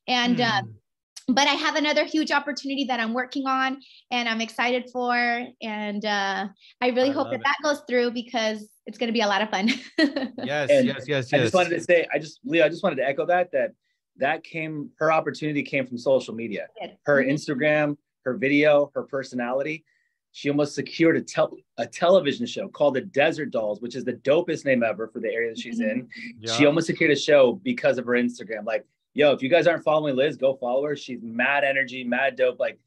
And, but I have another huge opportunity that I'm working on and I'm excited for. And I really hope that goes through, because it's going to be a lot of fun. Yes. I just wanted to say, Leo, I just wanted to echo her opportunity came from social media, her Instagram, her video, her personality. She almost secured a television show called The Desert Dolls, which is the dopest name ever for the area that she's in. Yeah. She almost secured a show because of her Instagram. Like, yo, if you guys aren't following Liz, go follow her. She's mad energy, mad dope, like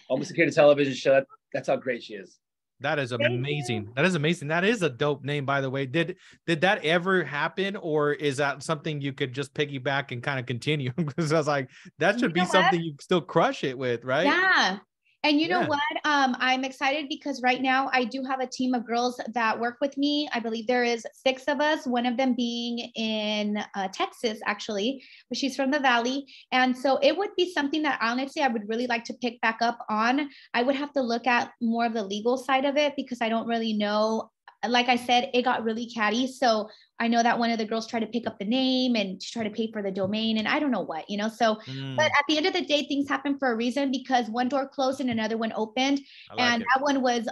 almost secured a television show. That's how great she is. That is amazing. That is amazing. That is a dope name, by the way. Did that ever happen, or is that something you could just piggyback and kind of continue? Because I was like, that should be something you still crush it with, right? Yeah. And you know what? I'm excited because right now I do have a team of girls that work with me. I believe there is 6 of us, one of them being in Texas, actually, but she's from the Valley. And so it would be something that honestly I would really like to pick back up on. I would have to look at more of the legal side of it because I don't really know. Like I said, it got really catty. So I know that one of the girls tried to pick up the name and she tried to pay for the domain and I don't know what, you know, so, but at the end of the day, things happen for a reason because one door closed and another one opened. And that one was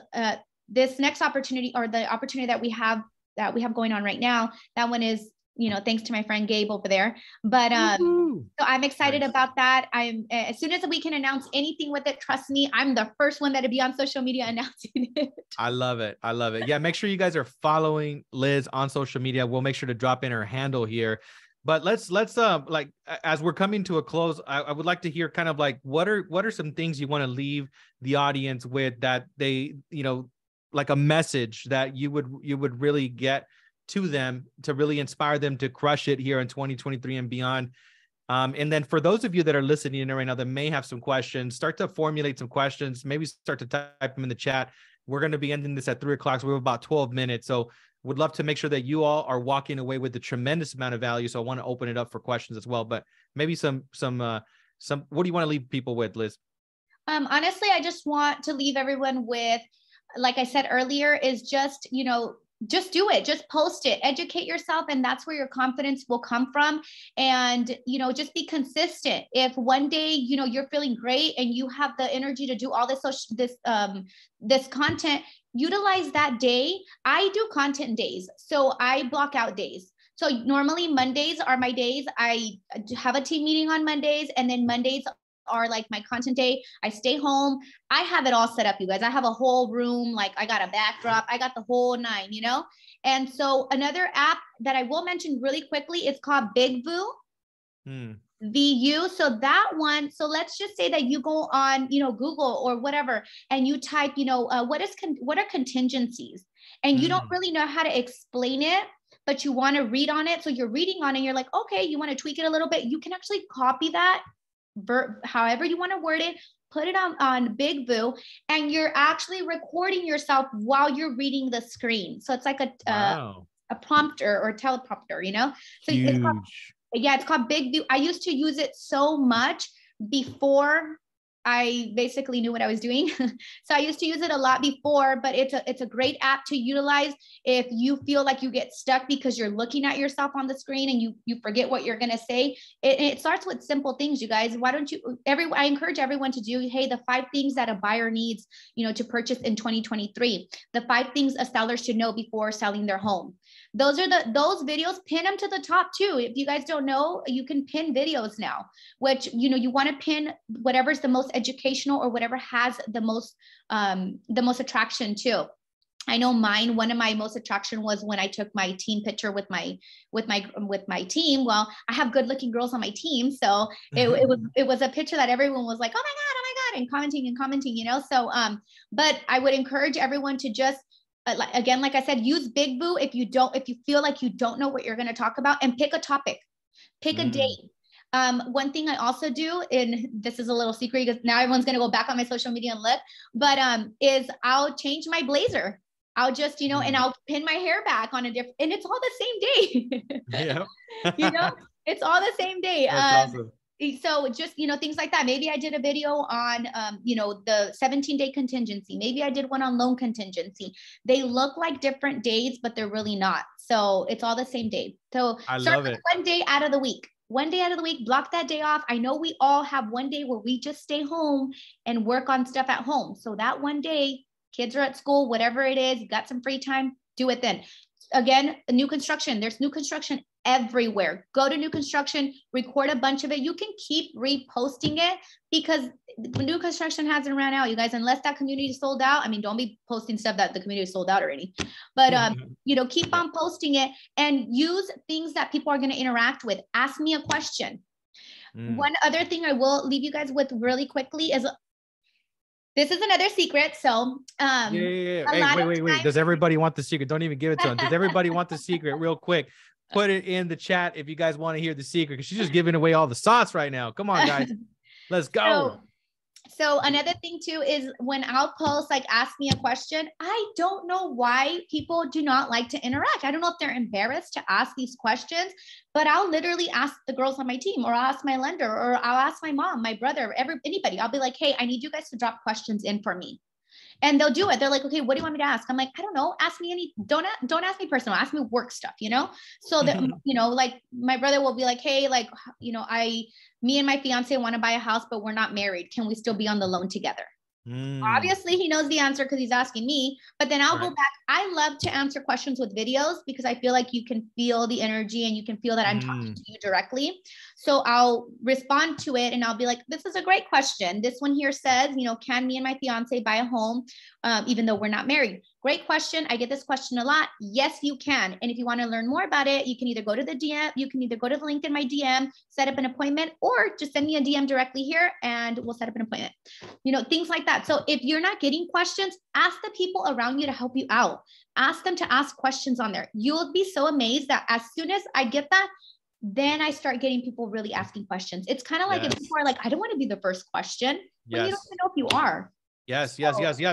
this next opportunity, or the opportunity that we have going on right now. That one is, you know, thanks to my friend Gabe over there. But so I'm excited about that. As soon as we can announce anything with it, trust me, I'm the first one that'll be on social media announcing it. I love it. Yeah, make sure you guys are following Liz on social media. We'll make sure to drop in her handle here. But let's like, as we're coming to a close, I would like to hear kind of like what are some things you want to leave the audience with that they, you know, like a message that you would really get to them to really inspire them to crush it here in 2023 and beyond. And then for those of you that are listening in right now that may have some questions, start to formulate some questions, maybe start to type them in the chat. We're going to be ending this at 3:00. So we have about 12 minutes. So would love to make sure that you all are walking away with a tremendous amount of value. So I want to open it up for questions as well, but maybe some, what do you want to leave people with, Liz? Honestly, I just want to leave everyone with, like I said earlier, is just, you know, just do it, just post it, educate yourself. And that's where your confidence will come from. And, you know, just be consistent. If one day, you know, you're feeling great and you have the energy to do all this content, utilize that day. I do content days. So I block out days. So normally Mondays are my days. I have a team meeting on Mondays, and then Mondays are like my content day. I stay home. I have it all set up, you guys. I have a whole room. Like I got a backdrop. I got the whole 9, you know? And so another app that I will mention really quickly, it's called BigVu. VU. So that one, so let's just say that you go on, you know, Google or whatever, and you type, you know, what are contingencies? And you don't really know how to explain it, but you want to read on it. So you're reading on it. And you're like, okay, you want to tweak it a little bit. You can actually copy that however you want to word it, put it on BigVu, and you're actually recording yourself while you're reading the screen. So it's like a prompter or teleprompter, you know? So it's called BigVu. I used to use it so much before I basically knew what I was doing. So I used to use it a lot before, but it's a great app to utilize if you feel like you get stuck because you're looking at yourself on the screen and you forget what you're going to say. It starts with simple things, you guys. Why don't you, I encourage everyone to do, hey, the 5 things that a buyer needs, to purchase in 2023, the 5 things a seller should know before selling their home. Those videos, pin them to the top too. If you guys don't know, you can pin videos now, which, you want to pin whatever's the most educational or whatever has the most attraction too. I know one of my most attraction was when I took my team picture with my team. Well, I have good looking girls on my team. So it was a picture that everyone was like, oh my God, and commenting, So, but I would encourage everyone to just, again, like I said, use Big Boo if you feel like you don't know what you're going to talk about, and pick a topic, pick a date. One thing I also do, and this is a little secret because now everyone's going to go back on my social media and look, but is I'll change my blazer. I'll just, and I'll pin my hair back on a different, and it's all the same day. Yeah. It's all the same day. That's awesome. So just, things like that. Maybe I did a video on, the 17-day contingency. Maybe I did one on loan contingency. They look like different days, but they're really not. So it's all the same day. So I start love with it. one day out of the week. One day out of the week, block that day off. I know we all have one day where we just stay home and work on stuff at home. So that one day, kids are at school, whatever it is, you got some free time, do it then. Again, new construction. There's new construction everywhere. Go to new construction, record a bunch of it. You can keep reposting it because new construction hasn't ran out, you guys, unless that community is sold out. I mean, don't be posting stuff that the community is sold out already, but keep on posting it and use things that people are going to interact with. Ask me a question. One other thing I will leave you guys with really quickly is, this is another secret. So, Hey, wait. Does everybody want the secret? Don't even give it to them. Does everybody want the secret? Real quick, put it in the chat if you guys want to hear the secret, because she's just giving away all the sauce right now. Come on, guys. Let's go. So another thing too is when I'll post, like, ask me a question, I don't know why people do not like to interact. I don't know if they're embarrassed to ask these questions, but I'll literally ask the girls on my team, or I'll ask my lender, or I'll ask my mom, my brother, anybody. I'll be like, hey, I need you guys to drop questions in for me. And they'll do it. They're like, okay, what do you want me to ask? I'm like, I don't know. Ask me don't ask me personal. Ask me work stuff, So that, like my brother will be like, hey, like, me and my fiance want to buy a house, but we're not married. Can we still be on the loan together? Obviously he knows the answer because he's asking me, but then I'll go back. I love to answer questions with videos because I feel like you can feel the energy and you can feel that I'm talking to you directly. So I'll respond to it and I'll be like, this is a great question. This one here says, can me and my fiance buy a home even though we're not married? Great question. I get this question a lot. Yes, you can. And if you want to learn more about it, you can either go to the DM, you can either go to the link in my DM, set up an appointment, or just send me a DM directly here and we'll set up an appointment. Things like that. So if you're not getting questions, ask the people around you to help you out. Ask them to ask questions on there. You'll be so amazed that as soon as I get that, then I start getting people really asking questions. It's kind of like if people are like, I don't want to be the first question. Well, you don't even know if you are. Yes.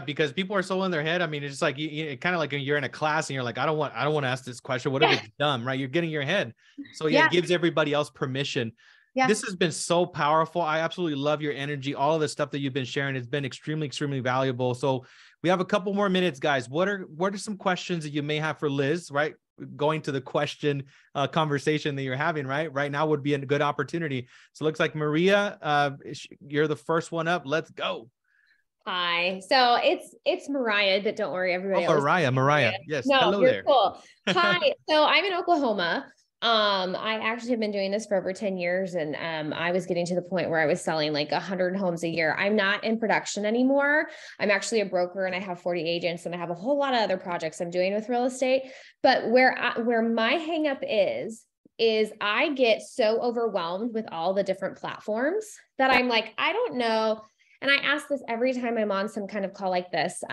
Because people are so in their head. I mean, it's just like it kind of like you're in a class and you're like, I don't want to ask this question. What if it's dumb, right? You're getting your head. So it gives everybody else permission. Yeah. This has been so powerful. I absolutely love your energy. All of the stuff that you've been sharing has been extremely, extremely valuable. So we have a couple more minutes, guys. What are some questions that you may have for Liz, right? Going to the question conversation that you're having, right now would be a good opportunity. So it looks like Maria, you're the first one up. Let's go. Hi. So it's Mariah, but don't worry, everybody. Mariah. Yes. No, hello you're there. Cool. Hi. So I'm in Oklahoma. I actually have been doing this for over 10 years. And I was getting to the point where I was selling like 100 homes a year. I'm not in production anymore. I'm actually a broker and I have 40 agents and I have a whole lot of other projects I'm doing with real estate. But where my hang up is I get so overwhelmed with all the different platforms that I'm like, I don't know. And I ask this every time I'm on some kind of call like this.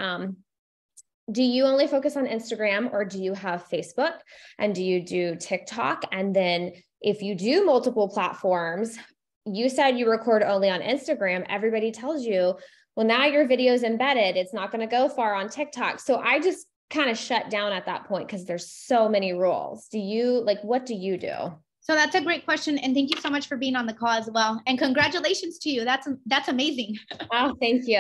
Do you only focus on Instagram or do you have Facebook? And do you do TikTok? And then if you do multiple platforms, you said you record only on Instagram. Everybody tells you, well, now your video is embedded. It's not going to go far on TikTok. So I just kind of shut down at that point because there's so many rules. What do you do? So that's a great question. And thank you so much for being on the call as well. And congratulations to you. That's amazing. Oh, thank you.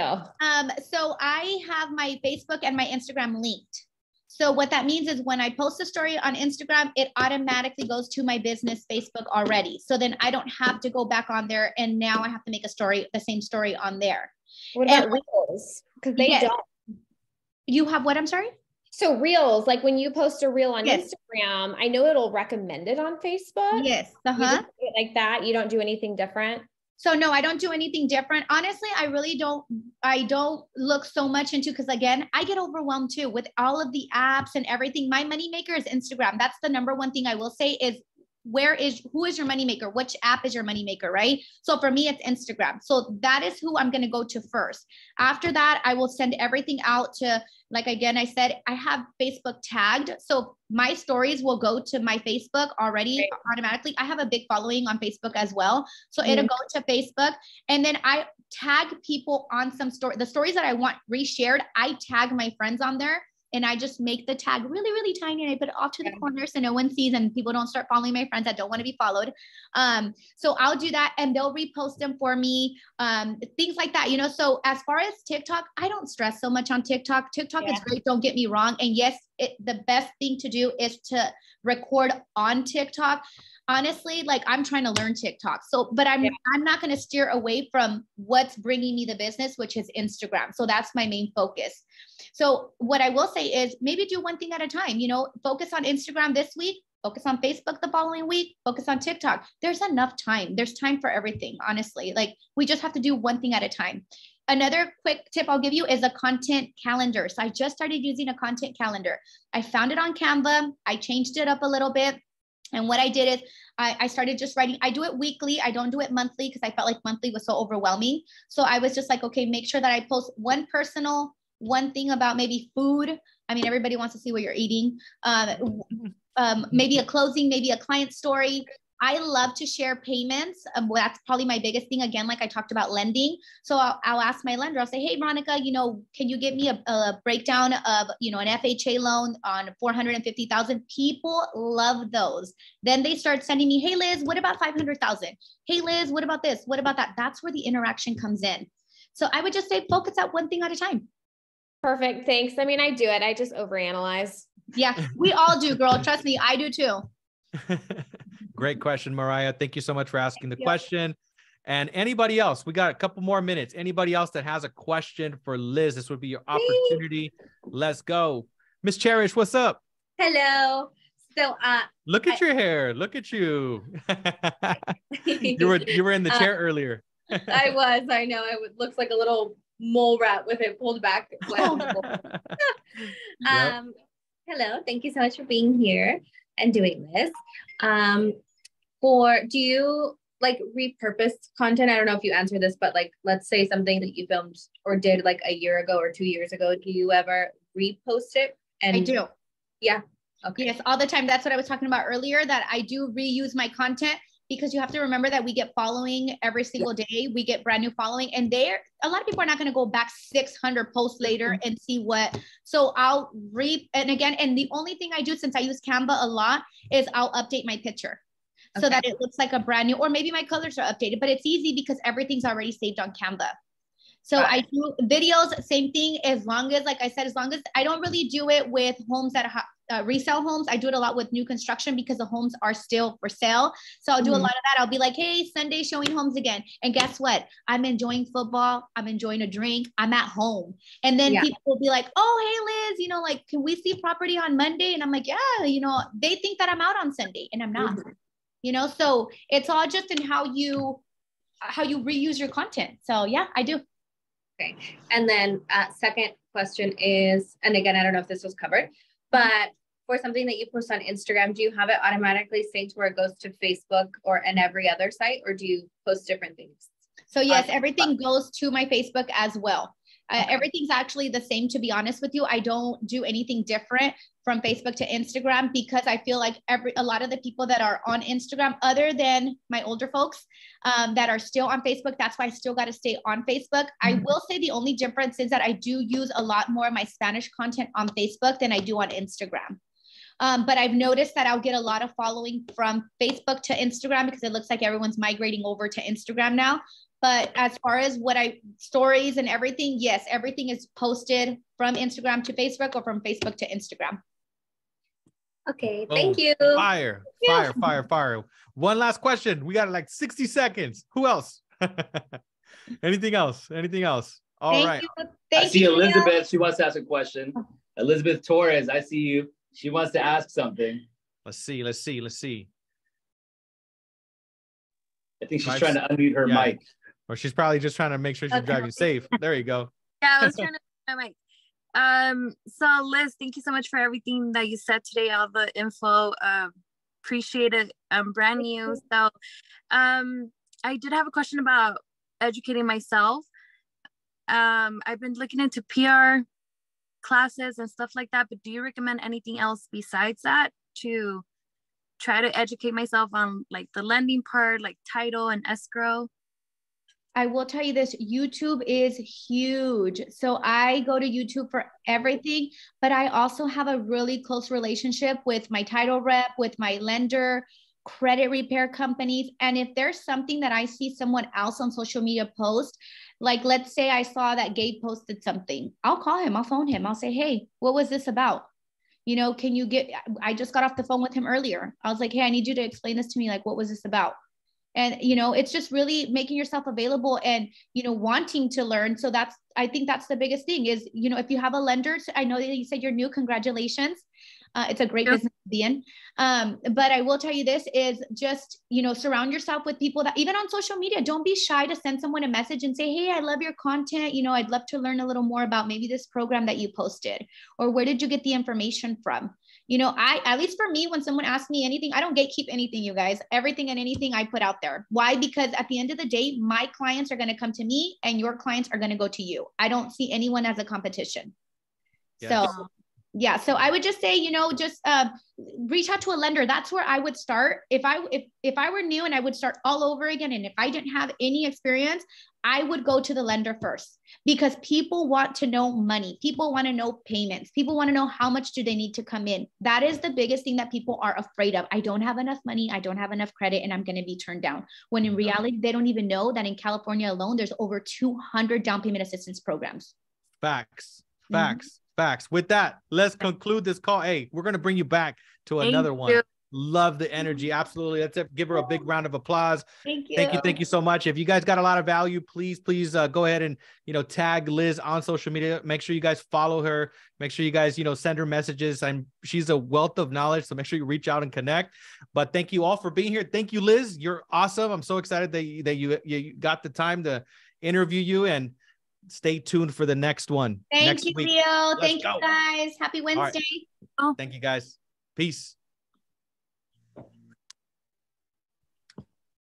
So I have my Facebook and my Instagram linked. So what that means is when I post a story on Instagram, it automatically goes to my business Facebook already. So then I don't have to go back on there. And now I have to make the same story on there. What about Reels? Because they don't. You have what? I'm sorry? So Reels, like when you post a reel on Yes. Instagram, I know it'll recommend it on Facebook. Yes. You just do it like that. You don't do anything different. So no, I don't do anything different. Honestly, I don't look so much into, because again, I get overwhelmed too with all of the apps and everything. My moneymaker is Instagram. That's the number one thing I will say is who is your moneymaker? Which app is your moneymaker, right? So for me, it's Instagram. So that is who I'm going to go to first. After that, I will send everything out to, like, again, I said, I have Facebook tagged. So my stories will go to my Facebook already automatically. I have a big following on Facebook as well. So it'll go to Facebook. And then I tag people on the stories that I want reshared. I tag my friends on there. And I just make the tag really, really tiny, and I put it off to the corner so no one sees and people don't start following my friends that don't want to be followed. So I'll do that and they'll repost them for me, things like that, So as far as TikTok, I don't stress so much on TikTok. TikTok is great, don't get me wrong. And yes, the best thing to do is to record on TikTok. Honestly, like I'm trying to learn TikTok. But I'm not going to steer away from what's bringing me the business, which is Instagram. So that's my main focus. So what I will say is maybe do one thing at a time, focus on Instagram this week, focus on Facebook the following week, focus on TikTok. There's enough time. There's time for everything, honestly. Like we just have to do one thing at a time. Another quick tip I'll give you is a content calendar. So I just started using a content calendar. I found it on Canva. I changed it up a little bit. And what I did is I started just writing. I do it weekly. I don't do it monthly because I felt like monthly was so overwhelming. So I was just like, okay, make sure that I post one thing about maybe food. I mean, everybody wants to see what you're eating. Maybe a closing, maybe a client story. I love to share payments. That's probably my biggest thing. Again, like I talked about lending. So I'll ask my lender, I'll say, hey, Veronica, can you give me a breakdown of, an FHA loan on 450,000? People love those. Then they start sending me, hey, Liz, what about 500,000? Hey, Liz, what about this? What about that? That's where the interaction comes in. So I would just say, focus on one thing at a time. Perfect. Thanks. I mean, I do it. I just overanalyze. Yeah, we all do, girl. Trust me. I do too. Great question, Mariah. Thank you so much for asking the question. And anybody else, we got a couple more minutes. Anybody else that has a question for Liz, this would be your opportunity. Let's go. Miss Cherish, what's up? Hello. So look at your hair. Look at you. you were in the chair earlier. I know. It looks like a little mole rat with it pulled back. Hello. Thank you so much for being here and doing this. Do you like repurpose content? I don't know if you answer this, but like, let's say something that you filmed or did like a year ago or 2 years ago. Do you ever repost it? I do. Yeah. Okay. Yes, all the time. That's what I was talking about earlier, that I do reuse my content, because you have to remember that we get following every single day. We get brand new following, and a lot of people are not going to go back 600 posts later and see what. So and the only thing I do, since I use Canva a lot, is I'll update my picture so that it looks like a brand new, or maybe my colors are updated, but it's easy because everything's already saved on Canva. So I do videos, same thing, as long as, like I said, as long as I don't really do it with homes that resell homes. I do it a lot with new construction because the homes are still for sale. So I'll do a lot of that. I'll be like, hey, Sunday showing homes again. And guess what? I'm enjoying football. I'm enjoying a drink. I'm at home. And then people will be like, oh, hey, Liz, like, can we see property on Monday? And I'm like, yeah, they think that I'm out on Sunday and I'm not, so it's all just in how you reuse your content. So yeah, I do. Okay. And then second question is, and again, I don't know if this was covered, but for something that you post on Instagram, do you have it automatically synced where it goes to Facebook and every other site, or do you post different things? So yes, everything goes to my Facebook as well. Everything's actually the same, to be honest with you. I don't do anything different from Facebook to Instagram because I feel like a lot of the people that are on Instagram, other than my older folks that are still on Facebook, that's why I still got to stay on Facebook. I will say the only difference is that I do use a lot more of my Spanish content on Facebook than I do on Instagram. But I've noticed that I'll get a lot of following from Facebook to Instagram because it looks like everyone's migrating over to Instagram now. But as far as stories and everything, yes, everything is posted from Instagram to Facebook or from Facebook to Instagram. Okay, thank you. Fire. One last question. We got like 60 seconds. Who else? Anything else? All right. I see Elizabeth. She wants to ask a question. Elizabeth Torres, I see you. She wants to ask something. Let's see. I think she's trying to unmute her mic. Or she's probably just trying to make sure she's driving safe. There you go. Yeah, I was trying to my mic. So Liz, thank you so much for everything that you said today, all the info. Appreciate it. Brand new. So I did have a question about educating myself. I've been looking into PR classes and stuff like that, but do you recommend anything else besides that to try to educate myself on like the lending part, like title and escrow? I will tell you this, YouTube is huge. So I go to YouTube for everything, but I also have a really close relationship with my title rep, with my lender, credit repair companies. And if there's something that I see someone else on social media post, like let's say I saw that Gabe posted something, I'll call him, I'll phone him, I'll say, hey, what was this about? You know, I just got off the phone with him earlier. I was like, hey, I need you to explain this to me. Like, what was this about? And, you know, it's just really making yourself available and, you know, wanting to learn. So I think that's the biggest thing is, you know, if you have a lender, I know that you said you're new, congratulations. It's a great business to be in. But I will tell you this is just, you know, surround yourself with people that even on social media, don't be shy to send someone a message and say, hey, I love your content. You know, I'd love to learn a little more about maybe this program that you posted, or where did you get the information from? You know, at least for me, when someone asks me anything, I don't gatekeep anything, you guys. Everything and anything I put out there. Why? Because at the end of the day, my clients are going to come to me and your clients are going to go to you. I don't see anyone as a competition. Yes. So yeah. So I would just say, you know, just reach out to a lender. That's where I would start. If I were new and I would start all over again, and if I didn't have any experience, I would go to the lender first, because people want to know money. People want to know payments. People want to know how much do they need to come in. That is the biggest thing that people are afraid of. I don't have enough money. I don't have enough credit and I'm going to be turned down. When in reality, they don't even know that in California alone, there's over 200 down payment assistance programs. Facts. With that, let's conclude this call. Hey, we're going to bring you back to another one. Love the energy. Absolutely. Let's give her a big round of applause. Thank you. Thank you so much. If you guys got a lot of value, please go ahead and, you know, tag Liz on social media. Make sure you guys follow her. Make sure you guys, you know, send her messages. She's a wealth of knowledge. So make sure you reach out and connect. But thank you all for being here. Thank you, Liz. You're awesome. I'm so excited that you got the time to interview you, and stay tuned for the next one. Thank you, Leo. Thank you, guys. Happy Wednesday. Right. Thank you, guys. Peace.